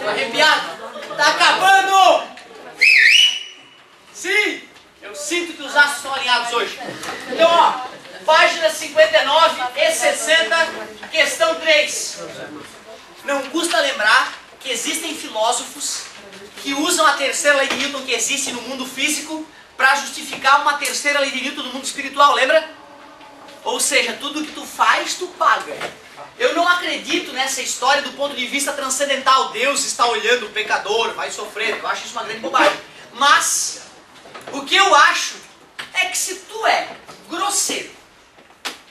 Tô arrepiado. Tá acabando! Sim! Eu sinto que os astros estão alinhados hoje. Então, ó, páginas 59 e 60, questão 3. Não custa lembrar que existem filósofos que usam a terceira lei de Newton que existe no mundo físico para justificar uma terceira lei de Newton no mundo espiritual, lembra? Ou seja, tudo que tu faz, tu paga. Eu não acredito nessa história do ponto de vista transcendental. Deus está olhando o pecador, vai sofrer. Eu acho isso uma grande bobagem. Mas, o que eu acho é que se tu é grosseiro,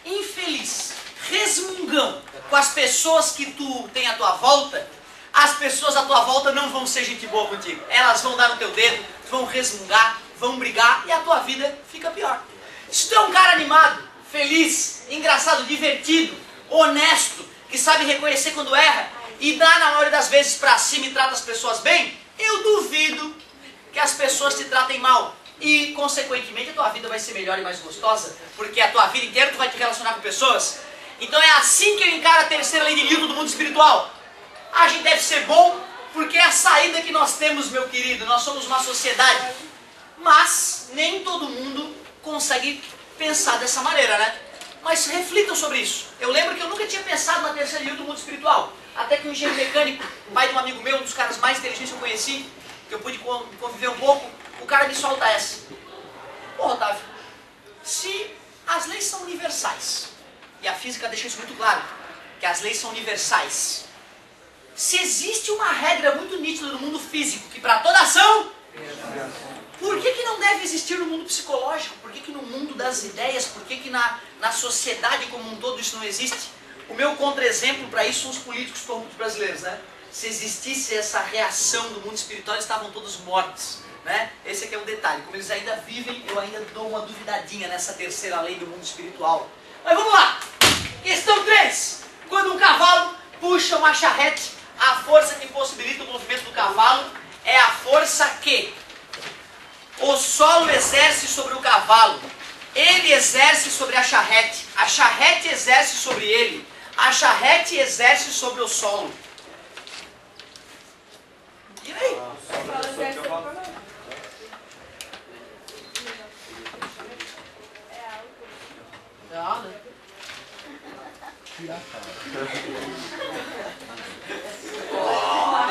infeliz, resmungão com as pessoas que tu tem à tua volta, as pessoas à tua volta não vão ser gente boa contigo. Elas vão dar no teu dedo, vão resmungar, vão brigar e a tua vida fica pior. Se tu é um cara animado, feliz, engraçado, divertido, honesto, que sabe reconhecer quando erra e dá na maioria das vezes pra cima e trata as pessoas bem, eu duvido que as pessoas te tratem mal. E, consequentemente, a tua vida vai ser melhor e mais gostosa, porque a tua vida inteira tu vai te relacionar com pessoas. Então é assim que eu encaro a terceira lei de Newton do mundo espiritual. A gente deve ser bom, porque é a saída que nós temos, meu querido. Nós somos uma sociedade. Mas nem todo mundo consegue pensar dessa maneira, né? Mas reflitam sobre isso. Eu lembro que eu nunca tinha pensado na terceira lei de Newton do mundo espiritual. Até que um engenheiro mecânico, pai de um amigo meu, um dos caras mais inteligentes que eu conheci, que eu pude conviver um pouco, o cara me solta essa. Pô, Otávio, se as leis são universais, e a física deixa isso muito claro, que as leis são universais, se existe uma regra muito nítida no mundo físico, que para toda ação, por que não deve existir no mundo psicológico? Por que no mundo das ideias? Por que na sociedade como um todo isso não existe? O meu contra-exemplo para isso são os políticos corruptos brasileiros, né? Se existisse essa reação do mundo espiritual, eles estavam todos mortos, né? Esse aqui é um detalhe. Como eles ainda vivem, eu ainda dou uma duvidadinha nessa terceira lei do mundo espiritual. Mas vamos lá! Questão 3. Quando um cavalo puxa uma charrete, a força que possibilita o movimento do cavalo é a força que o solo exerce sobre o cavalo. Ele exerce sobre a charrete exerce sobre ele, a charrete exerce sobre o solo. E aí?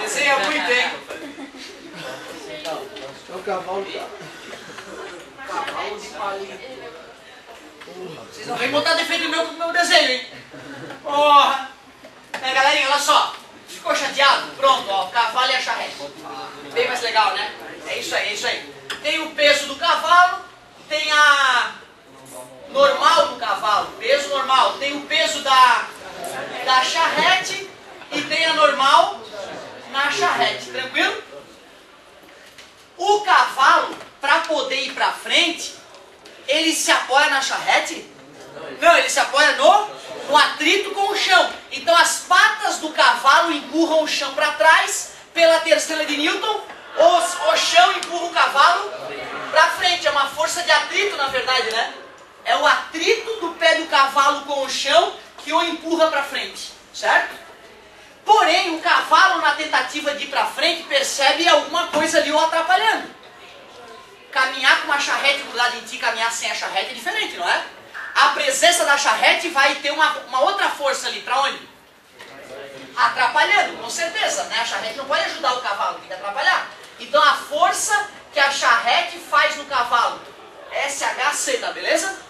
Desenha muito, hein? É o cavalo tá. Cavalo de palito. Vocês não vêm botar defeito no meu desenho, hein? Porra! Galerinha, olha só. Ficou chateado? Pronto, ó, o cavalo e a charrete. Bem mais legal, né? É isso aí, é isso aí. Tem o peso do cavalo, tem a normal do cavalo, peso normal. Tem o peso da charrete e tem a normal na charrete, tranquilo? O cavalo, para poder ir para frente, ele se apoia na charrete? Não, ele se apoia no atrito com o chão. Então as patas do cavalo empurram o chão para trás, pela terceira lei de Newton, o chão empurra o cavalo para frente. É uma força de atrito, na verdade, né? É o atrito do pé do cavalo com o chão que o empurra para frente, certo? Porém, o cavalo, na tentativa de ir para frente, percebe alguma coisa ali o atrapalhando. Caminhar com uma charrete grudada em ti, caminhar sem a charrete é diferente, não é? A presença da charrete vai ter uma outra força ali, para onde? Atrapalhando, com certeza, né? A charrete não pode ajudar o cavalo, tem que atrapalhar. Então a força que a charrete faz no cavalo, SHC, tá beleza?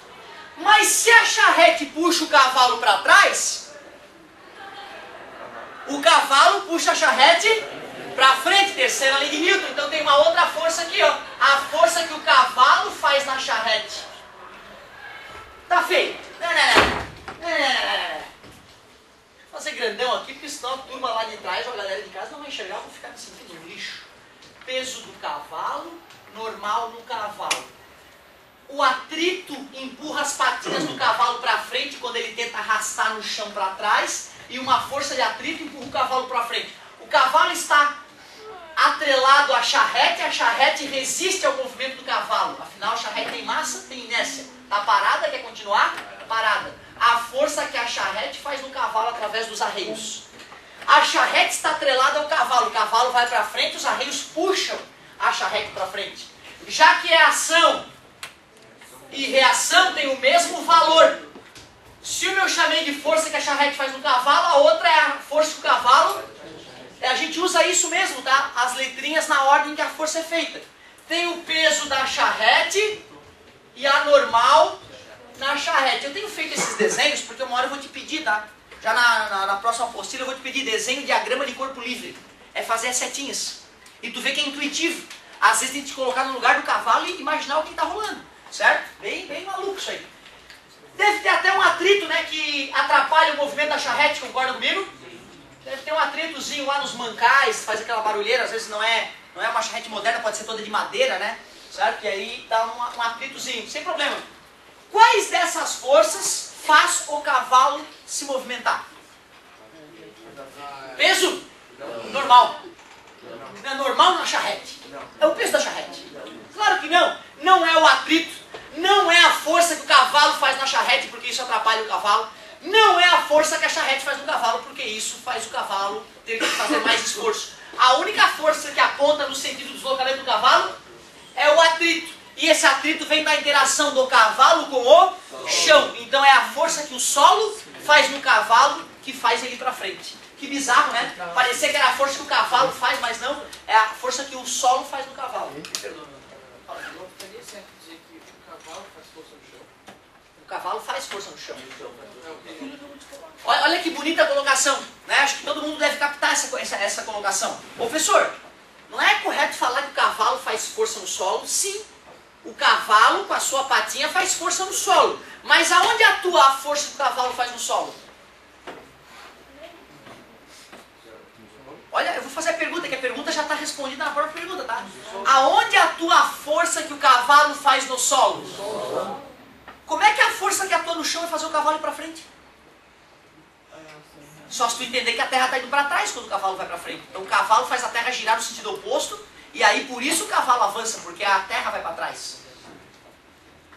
Mas se a charrete puxa o cavalo para trás, o cavalo puxa a charrete para frente, terceira lei de Newton. Então tem uma outra força aqui, ó. A força que o cavalo faz na charrete. Tá feio? Vou fazer grandão aqui, porque senão a turma lá de trás, ou a galera de casa, não vai enxergar, vou ficar me sentindo um lixo. Peso do cavalo, normal no cavalo. O atrito empurra as patinhas do cavalo para frente quando ele tenta arrastar no chão para trás, e uma força de atrito empurra o cavalo para frente. O cavalo está atrelado à charrete, a charrete resiste ao movimento do cavalo. Afinal, a charrete parada, quer continuar parada. A força que a charrete faz no cavalo através dos arreios. A charrete está atrelada ao cavalo. O cavalo vai para frente, os arreios puxam a charrete para frente. Já que é ação e reação tem o mesmo valor. Se o meu chamei de força que a charrete faz no cavalo, a outra é a força que o cavalo... A gente usa isso mesmo, tá? As letrinhas na ordem que a força é feita. Tem o peso da charrete e a normal na charrete. Eu tenho feito esses desenhos porque uma hora eu vou te pedir, tá? Já na próxima apostila eu vou te pedir desenho, diagrama de corpo livre. É fazer as setinhas. E tu vê que é intuitivo. Às vezes tem que te colocar no lugar do cavalo e imaginar o que está rolando. Certo? Bem maluco isso aí. Deve ter até um atrito, né, que atrapalha o movimento da charrete, concorda comigo? Deve ter um atritozinho lá nos mancais, faz aquela barulheira, às vezes não é uma charrete moderna, pode ser toda de madeira, né? Certo? E aí dá um atritozinho, sem problema. Quais dessas forças faz o cavalo se movimentar? Peso? Normal. Não é normal na charrete? É o peso da charrete? Claro que não. Não é o atrito, não é a força que o cavalo faz na charrete, porque isso atrapalha o cavalo. Não é a força que a charrete faz no cavalo, porque isso faz o cavalo ter que fazer mais esforço. A única força que aponta no sentido do deslocamento do cavalo é o atrito. E esse atrito vem da interação do cavalo com o chão. Então é a força que o solo faz no cavalo que faz ele para frente. Que bizarro, né? Parecia que era a força que o cavalo faz, mas não. É a força que o solo faz no cavalo. Faria certo dizer que o cavalo faz força no chão? O cavalo faz força no chão. Olha que bonita a colocação, né? Acho que todo mundo deve captar essa colocação. Professor, não é correto falar que o cavalo faz força no solo? Sim, o cavalo com a sua patinha faz força no solo. Mas aonde atua a força que o cavalo faz no solo? Olha, eu vou fazer a pergunta, que a pergunta já está respondida na própria pergunta, tá? Aonde atua a força que o cavalo faz no solo? Como é que a força que atua no chão vai fazer o cavalo ir para frente? Só se tu entender que a terra está indo para trás quando o cavalo vai para frente. Então o cavalo faz a terra girar no sentido oposto, e aí por isso o cavalo avança, porque a terra vai para trás.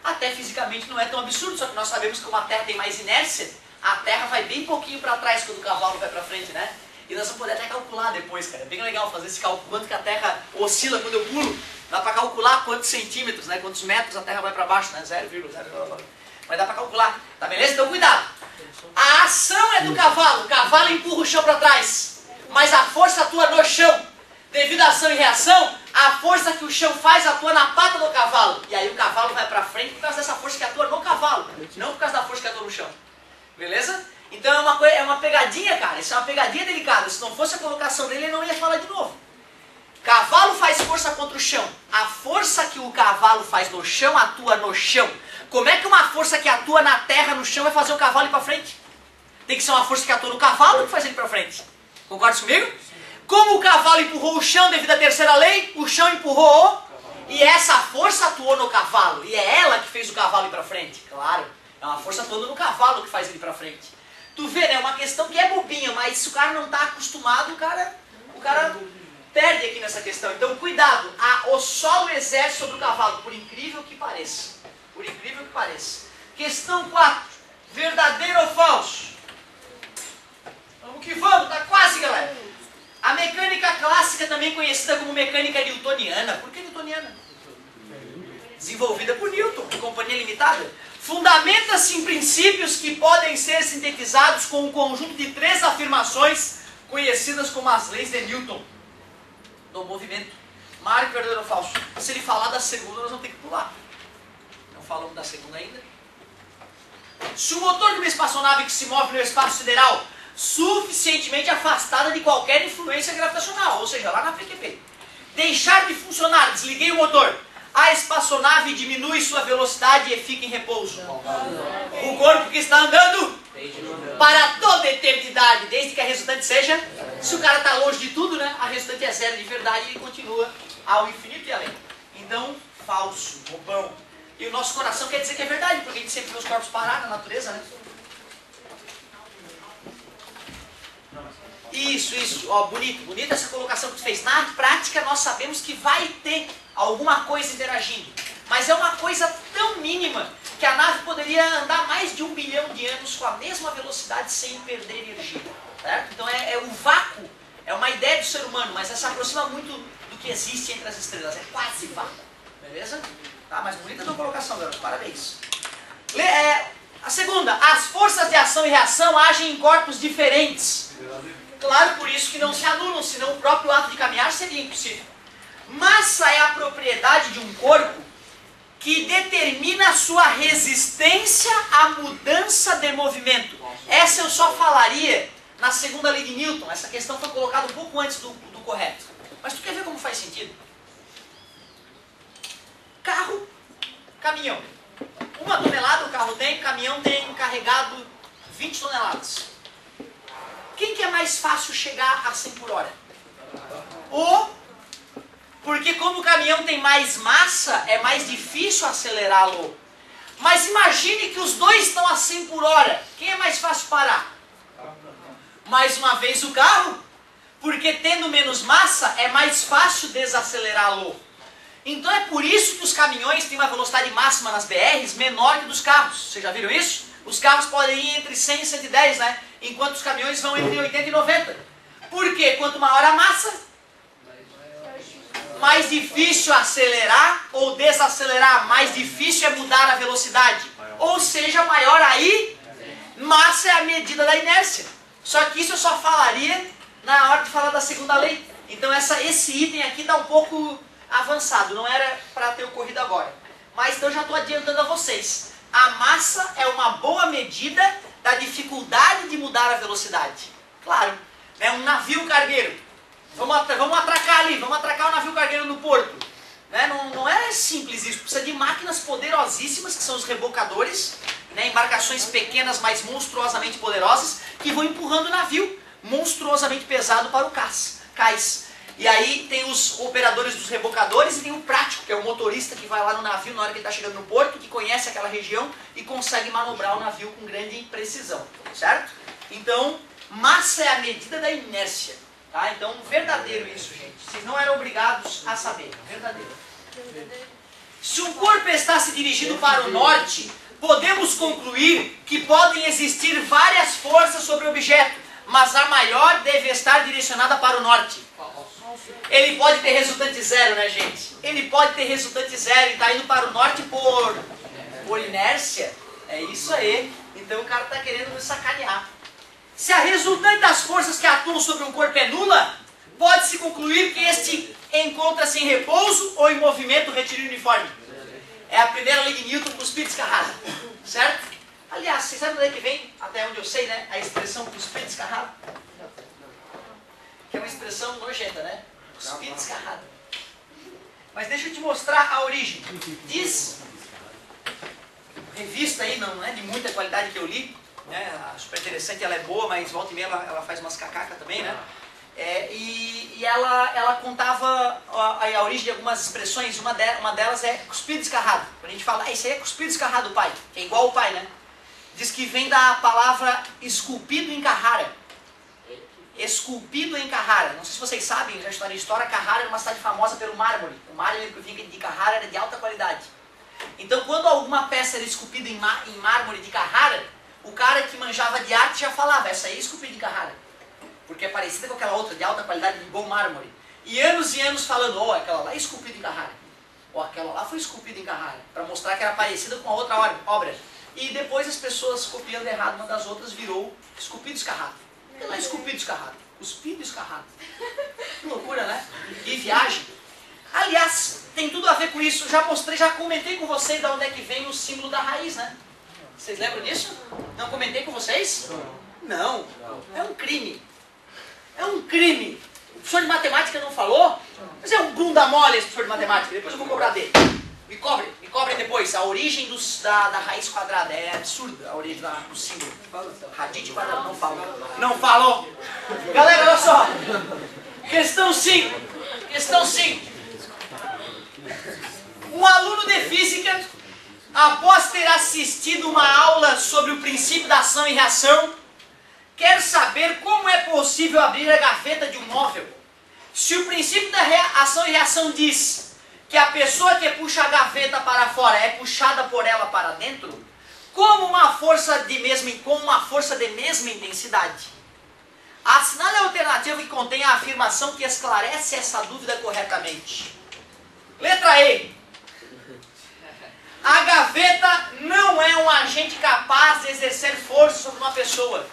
Até fisicamente não é tão absurdo, só que nós sabemos que como a terra tem mais inércia, a terra vai bem pouquinho para trás quando o cavalo vai para frente, né? E nós vamos poder até calcular depois, cara. É bem legal fazer esse cálculo, quanto que a terra oscila quando eu pulo. Dá para calcular quantos centímetros, né? Quantos metros a terra vai para baixo, né? 0,0. Mas dá para calcular, tá beleza? Então cuidado. A ação é do cavalo. O cavalo empurra o chão para trás. Mas a força atua no chão. Devido à ação e reação, a força que o chão faz atua na pata do cavalo. E aí o cavalo vai para frente por causa dessa força que atua no cavalo. Não por causa da força que atua no chão. Beleza? Então é uma pegadinha, cara. Isso é uma pegadinha delicada. Se não fosse a colocação dele, ele não ia falar de novo. Cavalo faz força contra o chão. A força que o cavalo faz no chão atua no chão. Como é que uma força que atua na terra, no chão, vai fazer o cavalo ir para frente? Tem que ser uma força que atua no cavalo que faz ele para frente. Concorda comigo? Como o cavalo empurrou o chão devido à terceira lei, o chão empurrou o... E essa força atuou no cavalo. E é ela que fez o cavalo ir para frente. Claro. É uma força atuando no cavalo que faz ele para frente. Tu vê, né? É uma questão que é bobinha, mas se o cara não está acostumado, o cara perde aqui nessa questão. Então, cuidado. O solo exerce sobre o cavalo, por incrível que pareça. Por incrível que pareça. Questão 4. Verdadeiro ou falso? Vamos que vamos, tá quase, galera. A mecânica clássica, também conhecida como mecânica newtoniana. Por que newtoniana? Desenvolvida por Newton, companhia limitada. Fundamenta-se em princípios que podem ser sintetizados com um conjunto de 3 afirmações conhecidas como as leis de Newton do movimento. Marque verdadeiro ou falso. Se ele falar da segunda, nós vamos ter que pular. Não falamos da segunda ainda. Se o motor de uma espaçonave que se move no espaço sideral suficientemente afastada de qualquer influência gravitacional, ou seja, lá na PQP, deixar de funcionar, desliguei o motor, a espaçonave diminui sua velocidade e fica em repouso. O corpo que está andando para toda a eternidade, desde que a resultante seja, se o cara está longe de tudo, né, a resultante é zero de verdade e continua ao infinito e além. Então, falso, bobão. E o nosso coração quer dizer que é verdade, porque a gente sempre vê os corpos parar na natureza, né? Isso, ó, bonita essa colocação que tu fez. Na prática, nós sabemos que vai ter alguma coisa interagindo. Mas é uma coisa tão mínima que a nave poderia andar mais de 1 bilhão de anos com a mesma velocidade sem perder energia. Certo? Então o vácuo é uma ideia do ser humano, mas ela se aproxima muito do que existe entre as estrelas. É quase vácuo. Beleza? Tá, mas bonita a tua colocação, garoto. Parabéns. A segunda, as forças de ação e reação agem em corpos diferentes. Claro, por isso que não se anulam, senão o próprio ato de caminhar seria impossível. Massa é a propriedade de um corpo que determina a sua resistência à mudança de movimento. Essa eu só falaria na segunda lei de Newton. Essa questão foi colocada um pouco antes do correto. Mas tu quer ver como faz sentido? Carro, caminhão. 1 tonelada o carro tem, o caminhão tem carregado 20 toneladas. Quem que é mais fácil chegar a 100 por hora? Porque como o caminhão tem mais massa, é mais difícil acelerá-lo. Mas imagine que os dois estão a 100 por hora. Quem é mais fácil parar? Mais uma vez o carro, porque tendo menos massa, é mais fácil desacelerá-lo. Então é por isso que os caminhões têm uma velocidade máxima nas BRs menor que dos carros. Vocês já viram isso? Os carros podem ir entre 100 e 110, né? Enquanto os caminhões vão entre 80 e 90. Por quê? Quanto maior a massa, mais difícil acelerar ou desacelerar. Mais difícil é mudar a velocidade. Ou seja, maior aí, massa é a medida da inércia. Só que isso eu só falaria na hora de falar da segunda lei. Então esse item aqui está um pouco avançado, não era para ter ocorrido agora. Mas então já estou adiantando a vocês. A massa é uma boa medida da dificuldade de mudar a velocidade. Claro, né, um navio cargueiro. Vamos atracar ali, vamos atracar o navio cargueiro no porto. Né? Não é simples isso, precisa de máquinas poderosíssimas, que são os rebocadores, né? Embarcações pequenas, mas monstruosamente poderosas, que vão empurrando o navio monstruosamente pesado para o cais. E aí tem os operadores dos rebocadores e tem o prático, que é o motorista que vai lá no navio na hora que ele está chegando no porto, que conhece aquela região e consegue manobrar o navio com grande precisão, certo? Então, massa é a medida da inércia, tá? Então, verdadeiro isso, gente. Vocês não eram obrigados a saber, verdadeiro. Se um corpo está se dirigindo para o norte, podemos concluir que podem existir várias forças sobre o objeto, mas a maior deve estar direcionada para o norte. Ele pode ter resultante zero, né, gente? Ele pode ter resultante zero e está indo para o norte por inércia. É isso aí. Então o cara está querendo me sacanear. Se a resultante das forças que atuam sobre um corpo é nula, pode-se concluir que este encontra-se em repouso ou em movimento retilíneo uniforme. É a primeira lei de Newton cuspir descarrado. Certo? Aliás, vocês sabem daí que vem, até onde eu sei, né? A expressão cuspir descarrado. Que é uma expressão nojenta, né? Cuspir descarrado. Mas deixa eu te mostrar a origem. Diz, revista aí, não é de muita qualidade que eu li, né? Super interessante, ela é boa, mas volta e meia ela faz umas cacacas também, né? E ela contava a origem de algumas expressões. Uma delas é cuspir descarrado. Quando a gente fala, isso aí é cuspir descarrado, pai, que é igual o pai, né? Diz que vem da palavra esculpido em Carrara. Esculpido em Carrara. Não sei se vocês sabem, já estudaram história, Carrara era uma cidade famosa pelo mármore. O mármore que vinha de Carrara era de alta qualidade. Então, quando alguma peça era esculpida em mármore de Carrara, o cara que manjava de arte já falava, essa aí é esculpida em Carrara. Porque é parecida com aquela outra de alta qualidade de bom mármore. E anos falando, aquela lá é esculpida em Carrara. Aquela lá foi esculpida em Carrara. Para mostrar que era parecida com a outra obra. E depois as pessoas, copiando errado uma das outras, virou esculpido escarrado. Não é esculpido escarrado, cuspido escarrado. Que loucura, né? E viagem. Aliás, tem tudo a ver com isso. Já comentei com vocês de onde é que vem o símbolo da raiz, né? Vocês lembram disso? Não comentei com vocês? Não. É um crime. É um crime. O professor de matemática não falou? Mas é um bunda mole esse professor de matemática. Depois eu vou cobrar dele. Me cobre depois. A origem da raiz quadrada. É absurda a origem do símbolo. Radite quadrado. Não falou. Galera, olha só. Questão 5. Questão 5. Um aluno de física, após ter assistido uma aula sobre o princípio da ação e reação, quer saber como é possível abrir a gaveta de um móvel. Se o princípio da ação e reação diz que a pessoa que puxa a gaveta para fora é puxada por ela para dentro, como uma força de mesma intensidade. Assinale a alternativa que contém a afirmação que esclarece essa dúvida corretamente. Letra E. A gaveta não é um agente capaz de exercer força sobre uma pessoa.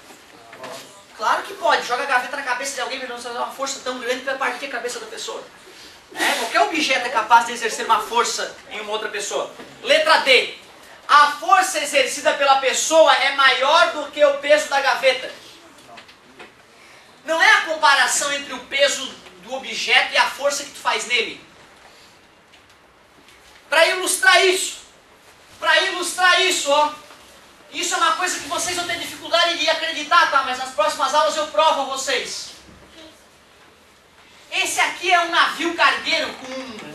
Claro que pode. Joga a gaveta na cabeça de alguém, mas não é uma força tão grande que vai partir a cabeça da pessoa. Qualquer objeto é capaz de exercer uma força em uma outra pessoa. Letra D. A força exercida pela pessoa é maior do que o peso da gaveta. Não é a comparação entre o peso do objeto e a força que tu faz nele. Para ilustrar isso, ó. Isso é uma coisa que vocês vão ter dificuldade de acreditar, tá? Mas nas próximas aulas eu provo a vocês. Esse aqui é um navio cargueiro com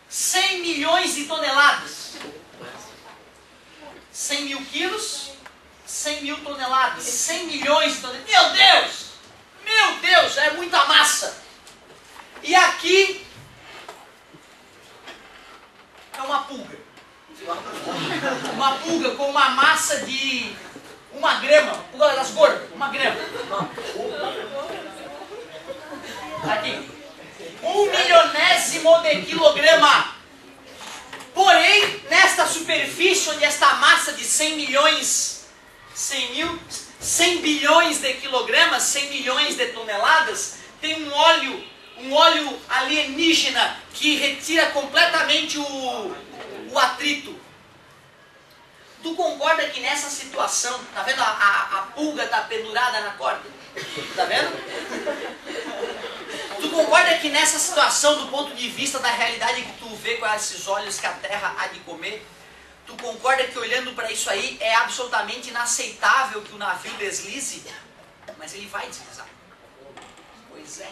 100 milhões de toneladas. 100 mil quilos, 100 mil toneladas. 100 milhões de toneladas. Meu Deus! Meu Deus, é muita massa. E aqui é uma pulga. Uma pulga com uma massa de uma grama. Pulga das gordas, uma grama. Aqui. 1/1000 de quilograma. Porém, nesta superfície onde esta massa de 100 bilhões de quilogramas, 100 milhões de toneladas, tem um óleo alienígena que retira completamente o atrito. Tu concorda que nessa situação, tá vendo a pulga tá pendurada na corda? Tá vendo? Tu concorda que nessa situação, do ponto de vista da realidade que tu vê com esses olhos que a Terra há de comer, tu concorda que olhando para isso aí é absolutamente inaceitável que o navio deslize? Mas ele vai deslizar. Pois é.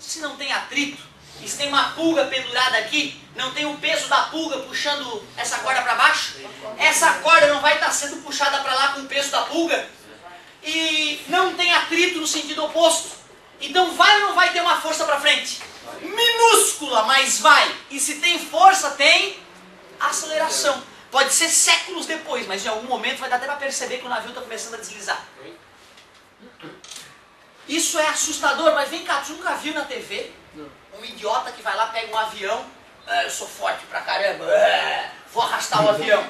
Se não tem atrito, e se tem uma pulga pendurada aqui, não tem o peso da pulga puxando essa corda para baixo, essa corda não vai estar sendo puxada para lá com o peso da pulga, e não tem atrito no sentido oposto. Então vai ou não vai ter uma força para frente? Minúscula, mas vai. E se tem força, tem aceleração. Pode ser séculos depois, mas em algum momento vai dar até para perceber que o navio está começando a deslizar. Isso é assustador, mas vem cá, tu nunca viu na TV um idiota que vai lá, pega um avião, eu sou forte pra caramba, vou arrastar o avião.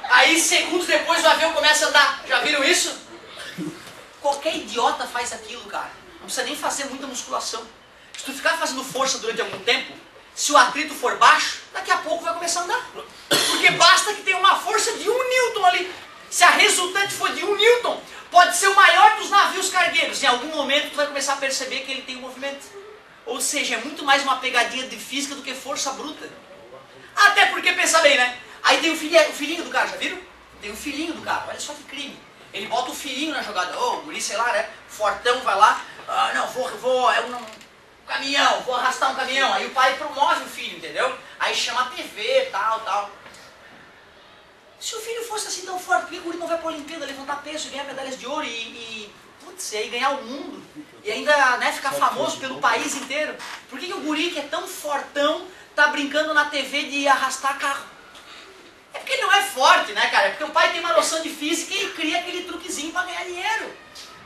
Aí segundos depois o avião começa a andar. Já viram isso? Qualquer idiota faz aquilo, cara. Não precisa nem fazer muita musculação. Se tu ficar fazendo força durante algum tempo, se o atrito for baixo, daqui a pouco vai começar a andar. Porque basta que tenha uma força de 1 Newton ali. Se a resultante for de 1 Newton, pode ser o maior dos navios cargueiros. Em algum momento tu vai começar a perceber que ele tem um movimento. Ou seja, é muito mais uma pegadinha de física do que força bruta. Até porque, pensa bem, né? Aí tem o filhinho do cara, já viram? Tem o filhinho do cara, olha só que crime. Ele bota o filhinho na jogada. Ô, guri, sei lá, né? Fortão vai lá. Não, caminhão, vou arrastar um caminhão. Aí o pai promove o filho, entendeu? Aí chama a TV, tal. Se o filho fosse assim tão forte, por que o guri não vai para a Olimpíada levantar peso e ganhar medalhas de ouro e aí ganhar o mundo? E ainda, né, ficar famoso pelo país inteiro? Por que o guri que é tão fortão tá brincando na TV de arrastar carro? É porque ele não é forte, né, cara? É porque o pai tem uma noção de física e cria aquele truquezinho para ganhar dinheiro.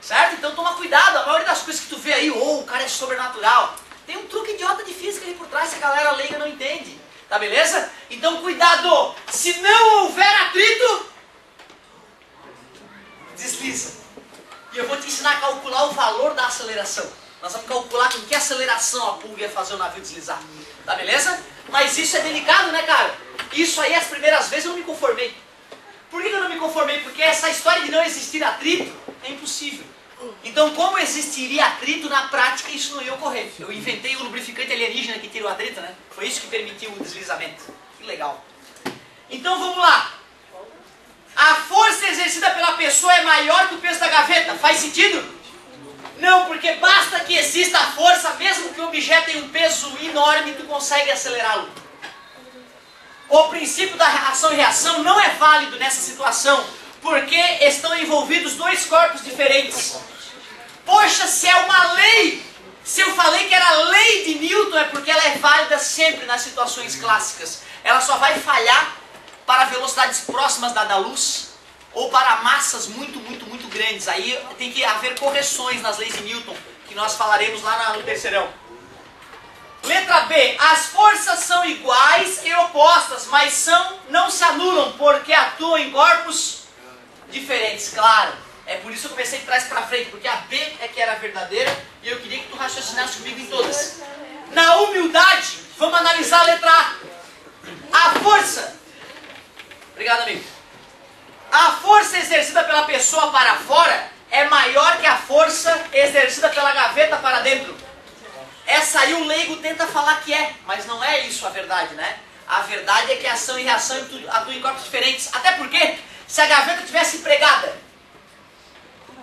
Certo? Então toma cuidado, a maioria das coisas que tu vê aí, o cara é sobrenatural. Tem um truque idiota de física ali por trás que a galera leiga não entende. Tá beleza? Então cuidado! Se não houver atrito, desliza. E eu vou te ensinar a calcular o valor da aceleração. Nós vamos calcular com que aceleração a pulga ia fazer o navio deslizar. Tá beleza? Mas isso é delicado, né, cara? Isso aí, as primeiras vezes eu não me conformei. Por que eu não me conformei? Porque essa história de não existir atrito é impossível. Então, como existiria atrito, na prática isso não ia ocorrer. Eu inventei o lubrificante alienígena que tira o atrito, né? Foi isso que permitiu o deslizamento. Que legal. Então, vamos lá. A força exercida pela pessoa é maior que o peso da gaveta. Faz sentido? Não, porque basta que exista a força, mesmo que o objeto tenha um peso enorme, tu consegue acelerá-lo. O princípio da ação e reação não é válido nessa situação, Porque estão envolvidos dois corpos diferentes. Poxa, se é uma lei, se eu falei que era a lei de Newton, é porque ela é válida sempre nas situações clássicas. Ela só vai falhar para velocidades próximas da luz ou para massas muito grandes. Aí tem que haver correções nas leis de Newton, que nós falaremos lá no terceirão. Letra B. As forças são iguais e opostas, mas não se anulam porque atuam em corpos diferentes. Claro, é por isso que eu comecei de trás para frente, porque a B é que era a verdadeira e eu queria que tu raciocinasse comigo em todas. Na humildade, vamos analisar a letra A. A força. Obrigado, amigo. A força exercida pela pessoa para fora é maior que a força exercida pela gaveta para dentro. Essa aí o leigo tenta falar que é, mas não é isso a verdade, né? A verdade é que ação e reação atuam em corpos diferentes. Até porque, se a gaveta tivesse pregada,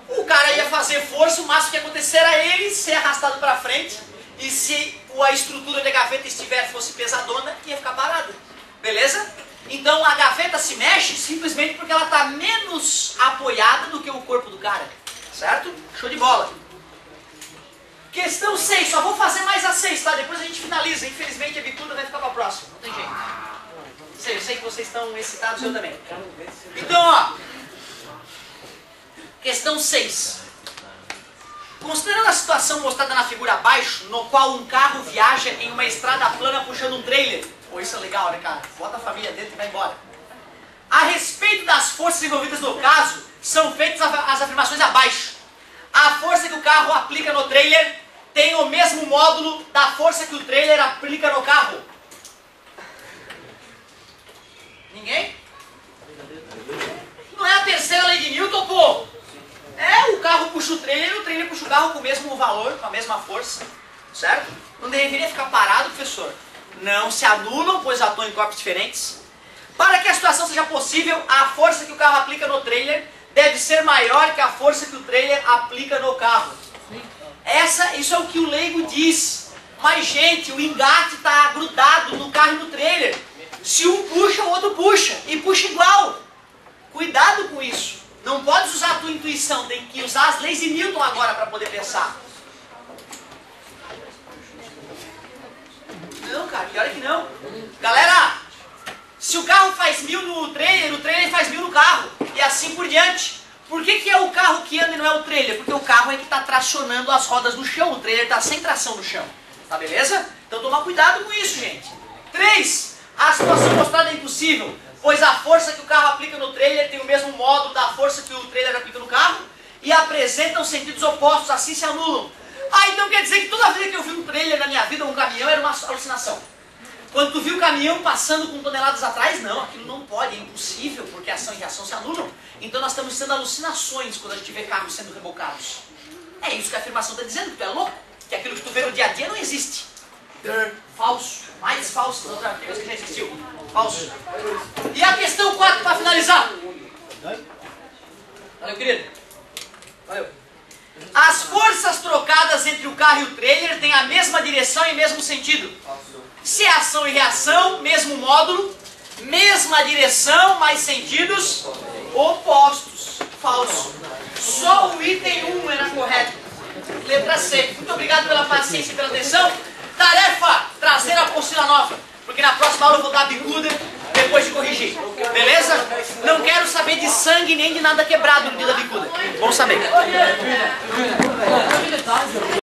o cara ia fazer força, o máximo que ia acontecer era ele ser arrastado para frente. E se a estrutura da gaveta fosse pesadona, ia ficar parada. Beleza? Então a gaveta se mexe simplesmente porque ela está menos apoiada do que o corpo do cara. Certo? Show de bola. Questão 6, só vou fazer mais a 6, tá? Depois a gente finaliza. Infelizmente a bicuda vai ficar para a próxima. Não tem jeito. Eu sei que vocês estão excitados, eu também. Então, ó. Questão 6. Considerando a situação mostrada na figura abaixo, no qual um carro viaja em uma estrada plana puxando um trailer. Pô, isso é legal, né, cara? Bota a família dentro e vai embora. A respeito das forças envolvidas no caso, são feitas as afirmações abaixo. A força que o carro aplica no trailer tem o mesmo módulo da força que o trailer aplica no carro. Ninguém? Não é a terceira lei de Newton, pô? É, o carro puxa o trailer puxa o carro com o mesmo valor, com a mesma força. Certo? Não deveria ficar parado, professor. Não se anulam, pois atuam em corpos diferentes. Para que a situação seja possível, a força que o carro aplica no trailer deve ser maior que a força que o trailer aplica no carro. Isso é o que o leigo diz. Mas, gente, o engate está grudado no carro e no trailer. Se um puxa, o outro puxa. E puxa igual. Cuidado com isso. Não pode usar a tua intuição. Tem que usar as leis de Newton agora para poder pensar. Não, cara, pior é que não. Galera, se o carro faz 1000 no trailer, o trailer faz 1000 no carro. E assim por diante. Por que é o carro que anda e não é o trailer? Porque o carro é que está tracionando as rodas no chão. O trailer está sem tração no chão. Tá beleza? Então toma cuidado com isso, gente. 3. A situação mostrada é impossível, pois a força que o carro aplica no trailer tem o mesmo módulo da força que o trailer aplica no carro e apresentam sentidos opostos, assim se anulam. Ah, então quer dizer que toda vez que eu vi um trailer na minha vida, um caminhão, era uma alucinação. Quando tu viu o caminhão passando com toneladas atrás, não, aquilo não pode, é impossível, porque ação e reação se anulam. Então nós estamos tendo alucinações quando a gente vê carros sendo rebocados. É isso que a afirmação está dizendo, que tu é louco, que aquilo que tu vê no dia a dia não existe. Falso, mais falso das outras coisas que já existiu. Falso. E a questão 4 para finalizar. Valeu, querido. Valeu. As forças trocadas entre o carro e o trailer têm a mesma direção e mesmo sentido. Se é ação e reação, mesmo módulo, mesma direção, mas sentidos opostos. Falso. Só o item 1 era correto. Letra C. Muito obrigado pela paciência e pela atenção. Tarefa, trazer a apostila nova. Porque na próxima aula eu vou dar a bicuda depois de corrigir. Beleza? Não quero saber de sangue nem de nada quebrado no dia da bicuda. Bom saber.